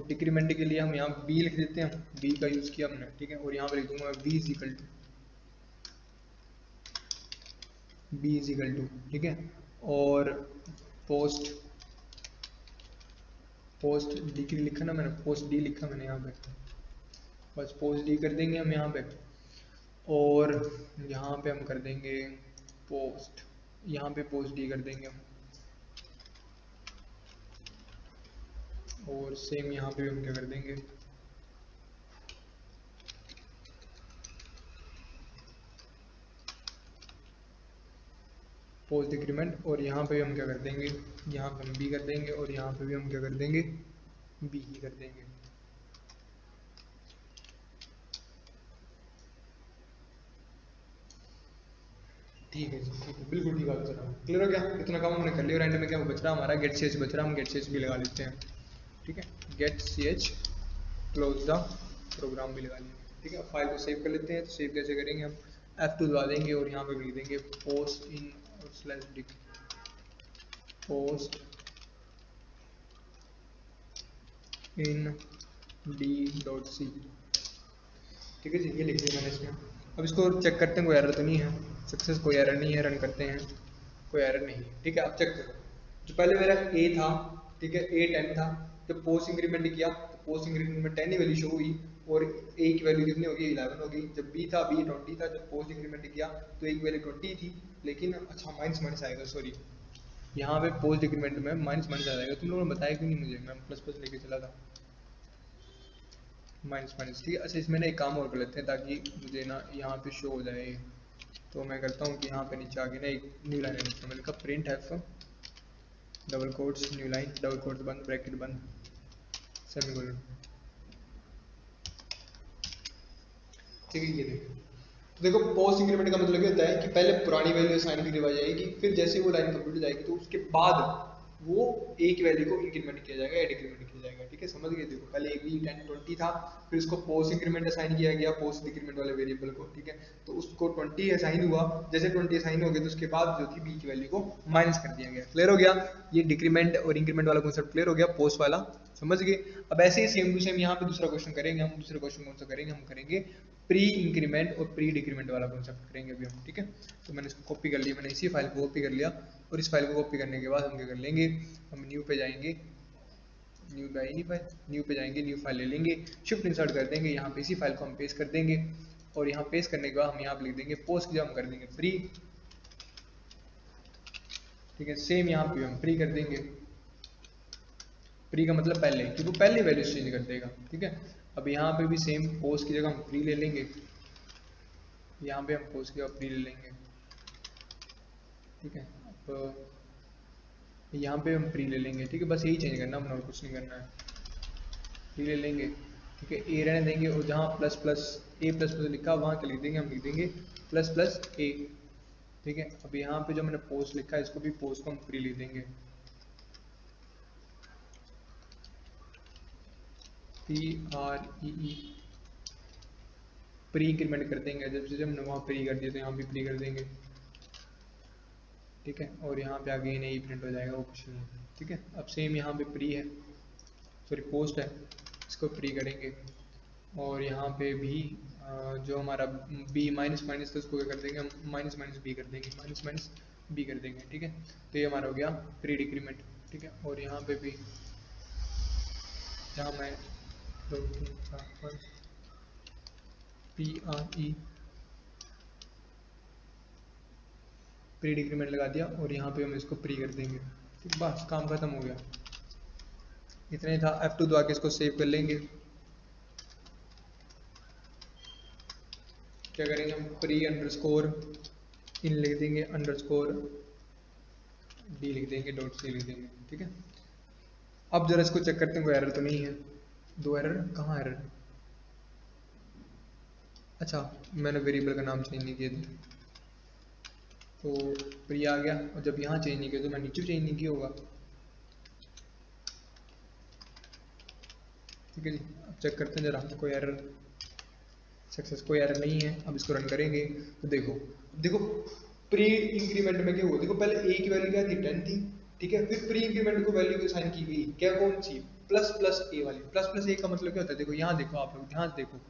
डिक्रीमेंट के लिए हम यहाँ B लिख देते हैं, B का यूज किया हमने, ठीक है। और यहाँ पे लिख दूंगा B इज इक्वल टू, ठीक है। और पोस्ट डिक्री लिखा ना मैंने, पोस्ट D लिखा मैंने यहाँ पे, बस पोस्ट D कर देंगे हम यहाँ पे, और यहाँ पे हम कर देंगे पोस्ट, यहाँ पे पोस्ट D कर देंगे हम, और सेम यहाँ पे हम क्या कर देंगे, पोस्ट डिक्रीमेंट, और यहाँ पे हम क्या कर देंगे, यहाँ पे हम B कर देंगे, और यहाँ पे भी हम क्या कर देंगे, B ही कर देंगे, ठीक है जी, ठीक है, बिल्कुल ठीक बात कर रहा हूँ, क्लियर हो गया, इतना काम हमने कर लिया, और एंड में क्या बच रहा हमारा गेट ch बच रहा, हम गेट ch भी लगा लेते हैं, ठीक है, get ch close the program भी लगा लिया, ठीक है। फाइल को सेव कर लेते हैं, तो सेव कैसे करेंगे, हम F2 दबा देंगे और यहाँ पे लिख देंगे post in /dic post in d.c। ठीक है जी, ये लिख दिया मैंने इसमें। अब इसको चेक करते हैं कोई एरर तो नहीं है, सक्सेस कोई एरर नहीं है, रन करते हैं, कोई एरर नहीं है। ठीक है, अब चेक करो, जो पहले मेरा ए था, ठीक है, ए 10 था, जब पोस्ट इंक्रीमेंट किया तो पोस्ट इंक्रीमेंट में 10 ही वैल्यू शो हुई और ए की वैल्यू कितनी होगी, 11 होगी। जब बी था, बी 20 था, जब पोस्ट इंक्रीमेंट किया तो ए की वैल्यू 20 थी, लेकिन अच्छा माइनस माइनस आएगा, सॉरी यहाँ पे पोस्ट इंक्रीमेंट में माइनस माइनस आ जाएगा। तुम लोगों ने बताया क्यों नहीं मुझे, मैं प्लस प्लस लेके चला था, माइनस माइनस। ठीक है, अच्छा इसमें ना एक काम और कर लेते हैं ताकि मुझे ना यहाँ पे शो हो जाए। तो मैं करता हूँ कि यहाँ पे नीचे आके ना एक न्यू लाइन लिखता हूँ, मैंने कहा print F double quotes new line, double quotes बंद, ब्रैकेट बंद, सेमीकोलन। ठीक है, ये देखो, तो देखो पोस्ट इंक्रीमेंट का मतलब ये होता है कि पहले पुरानी वैल्यू असाइन की करवाई जाएगी, फिर जैसे वो लाइन कंप्लीट हो जाएगी तो उसके बाद वो ए की वैल्यू को इंक्रीमेंट किया जाएगा या डिक्रीमेंट किया जाएगा। ठीक है, समझ गए। देखो पहले ए बी 10 20 था, फिर उसको पोस्ट इंक्रीमेंट असाइन किया गया, पोस्ट डिक्रीमेंट वाले वेरिएबल को। ठीक है, तो उसको 20 असाइन हुआ, जैसे 20 असाइन हो गए तो उसके बाद जो थी बी की वैल्यू को माइनस कर दिया गया। क्लियर हो गया, ये डिक्रीमेंट और इंक्रीमेंट वाला कॉन्सेप्ट क्लियर हो गया, पोस्ट वाला समझ गए। अब ऐसे ही सेम टू सेम यहाँ पे दूसरा क्वेश्चन करेंगे हम। दूसरा क्वेश्चन कौन सा करेंगे, हम करेंगे प्री इंक्रीमेंट और प्री डिक्रीमेंट वाला कॉन्सेप्ट करेंगे अभी हम। ठीक है, तो मैंने इसको कॉपी कर लिया, मैंने इसी फाइल को कॉपी कर लिया और इस फाइल को कॉपी करने के बाद हम क्या कर लेंगे, हम न्यू पे जाएंगे, न्यू पे आई नहीं फाइल, न्यू पे जाएंगे, न्यू फाइल ले लेंगे, शिफ्ट इंसर्ट कर देंगे, यहाँ पे इसी फाइल को हम पेस्ट कर देंगे और यहाँ पेस्ट करने के बाद हम यहाँ पे लिख देंगे पोस्ट की जब हम कर देंगे प्री। ठीक है, सेम यहाँ पे हम प्री कर देंगे, प्री का मतलब पहले, क्योंकि वो पहले वैल्यू चेंज कर देगा। ठीक है, अब यहाँ पे भी सेम पोस्ट की जगह हम प्री ले लेंगे, यहाँ पे हम पोस्ट की जगह प्री ले लेंगे। ठीक है, अब यहाँ पे हम प्री ले लेंगे। ठीक है, बस यही चेंज करना है, और कुछ नहीं करना है, प्री ले लेंगे। ठीक है, ए रहने देंगे और जहाँ प्लस प्लस ए प्लस प्लस लिखा वहाँ क्या लिख देंगे, हम लिख देंगे प्लस प्लस ए। ठीक है, अब यहाँ पे जो मैंने पोस्ट लिखा है इसको भी पोस्ट को हम प्री लिख देंगे, PREE, प्री इंक्रीमेंट कर देंगे। जब से हमने वहाँ प्री कर दिया तो यहाँ भी प्री कर देंगे। ठीक है, और यहाँ पे आगे नहीं प्रिंट हो जाएगा, वो कुछ नहीं है। ठीक है, अब सेम यहाँ पे प्री है, सॉरी पोस्ट है, इसको प्री करेंगे और यहाँ पे भी जो हमारा बी माइनस माइनस था उसको क्या कर देंगे, हम माइनस माइनस बी कर देंगे, माइनस माइनस बी कर देंगे। ठीक है, तो ये हमारा हो गया प्री डिक्रीमेंट। ठीक है, और यहाँ पे भी जहाँ मैं PRE प्री डिक्रीमेंट लगा दिया और यहाँ पे हम इसको प्री कर देंगे। ठीक, बस काम खत्म हो गया, इतना ही था। F2 दबा के इसको सेव कर लेंगे। क्या करेंगे हम, प्री अंडरस्कोर इन लिख देंगे, अंडरस्कोर डी लिख देंगे, डॉट सी लिख देंगे। ठीक है, अब जरा इसको चेक करते हैं कोई एरर तो नहीं है। दो एरर, कहाँ एरर, अच्छा मैंने वेरिएबल का नाम चेंज नहीं किया था तो प्री आ गया, और जब यहाँ चेंज नहीं किया तो मैं नीचे चेंज नहीं किया होगा। ठीक है जी, अब चेक करते हैं जरा कोई एरर, सक्सेस कोई एरर नहीं है। अब इसको रन करेंगे तो देखो, देखो प्री इंक्रीमेंट में क्या हुआ, देखो पहले ए की वैल्यू क्या थी, 10 थी। ठीक है, फिर प्री इंक्रीमेंट को वैल्यू असाइन की गई, क्या कौन सी, प्लस प्लस ए वाली। प्लस प्लस ए का मतलब क्या होता है, देखो यहाँ देखो, आप लोग ध्यान से देखो।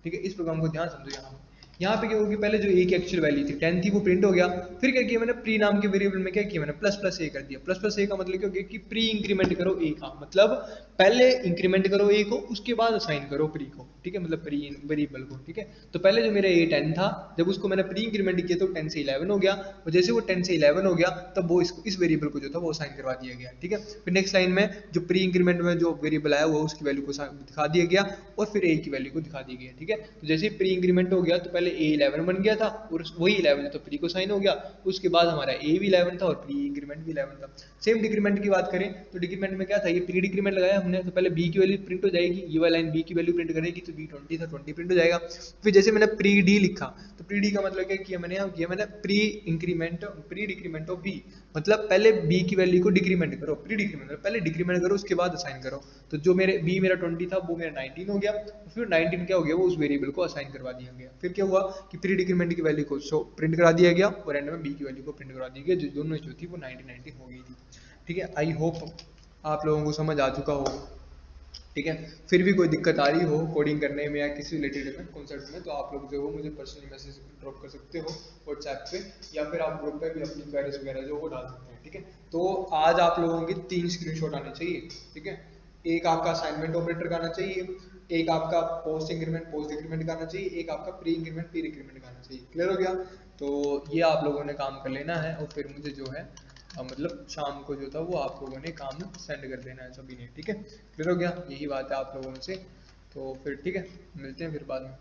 ठीक है, इस प्रोग्राम को ध्यान समझो। यहाँ पे क्या होगी, पहले जो ए की एक्चुअल वैल्यू थी 10 थी, वो प्रिंट हो गया। फिर क्या किया मैंने, प्री नाम के वेरिएबल में क्या किया मैंने, प्लस प्लस ए कर दिया। प्लस प्लस ए का मतलब क्या हो गया कि प्री इंक्रीमेंट करो ए का, मतलब पहले इंक्रीमेंट करो ए को, उसके बाद असाइन करो प्री को। ठीक है, मतलब प्री वेरिएबल को। ठीक है, तो पहले जो मेरा ए 10 था, जब उसको मैंने प्री इंक्रीमेंट किया तो 10 से 11 हो गया, और जैसे वो 10 से 11 हो गया तब वो इस वेरिएबल को जो था वो असाइन करवा दिया गया। ठीक है, फिर नेक्स्ट लाइन में जो प्री इंक्रीमेंट में जो वेरिएबल आया हुआ उसकी वैल्यू को दिखा दिया गया और फिर ए की वैल्यू को दिखा दी गई। ठीक है, तो जैसे प्री इंक्रीमेंट हो गया तो पहले ए 11 बन गया था और वही 11 तो प्री को साइन हो गया, उसके बाद हमारा ए भी 11 था और प्री इंक्रीमेंट भी 11 था। सेम डिक्रीमेंट की बात करें तो डिक्रीमेंट में क्या था, ये प्री डिक्रीमेंट लगाया हमने तो पहले बी की वैल्यू प्रिंट हो जाएगी, ये वाली लाइन बी की वैल्यू प्रिंट करेगी तो B20 था 20 प्रिंट हो जाएगा। फिर जैसे मैंने प्री डी लिखा, तो प्री डी का मतलब क्या किया मैंने, यहाँ किया मैंने प्री डिक्रीमेंट ऑफ बी, मतलब पहले बी की वैल्यू को डिक्रीमेंट करो, प्री डिक्रीमेंट मतलब पहले डिक्रीमेंट करो उसके बाद असाइन करो। तो जो मेरे बी मेरा 20 था वो मेरा 19 हो गया, फिर 19 क्या हो गया, वो उस वेरिएबल को असाइन करवा दिया गया। फिर क्या हुआ कि प्री डिक्रीमेंट की वैल्यू को शो प्रिंट करा दिया गया और एंड में बी की वैल्यू को प्रिंट करा दिया गया, जो दोनों जो थी वो 19 हो गई थी। ठीक है, आई होप आप लोगों को समझ आ चुका हो। ठीक है, फिर भी कोई दिक्कत आ रही हो कोडिंग करने में या किसी रिलेटेड में कॉन्सेप्ट में, तो आप लोग जो हो मुझे पर्सनली मैसेज ड्रॉप कर सकते हो व्हाट्सएप पे, या फिर आप ग्रुप पे भी अपनी क्वेरीज वगैरह जो वो डाल सकते हैं। ठीक है, तो आज आप लोगों की 3 स्क्रीनशॉट आने चाहिए। ठीक है, एक आपका असाइनमेंट ऑपरेटर का आना चाहिए, एक आपका पोस्ट डिक्रीमेंट का आना चाहिए, एक आपका प्री डिक्रीमेंट का आना चाहिए। क्लियर हो गया? तो ये आप लोगों ने काम कर लेना है और फिर मुझे जो है मतलब शाम को जो था वो आप लोगों ने काम सेंड कर देना है सभी ने। ठीक है, क्लियर हो गया? यही बात है आप लोगों से। तो फिर ठीक है, मिलते हैं फिर बाद में।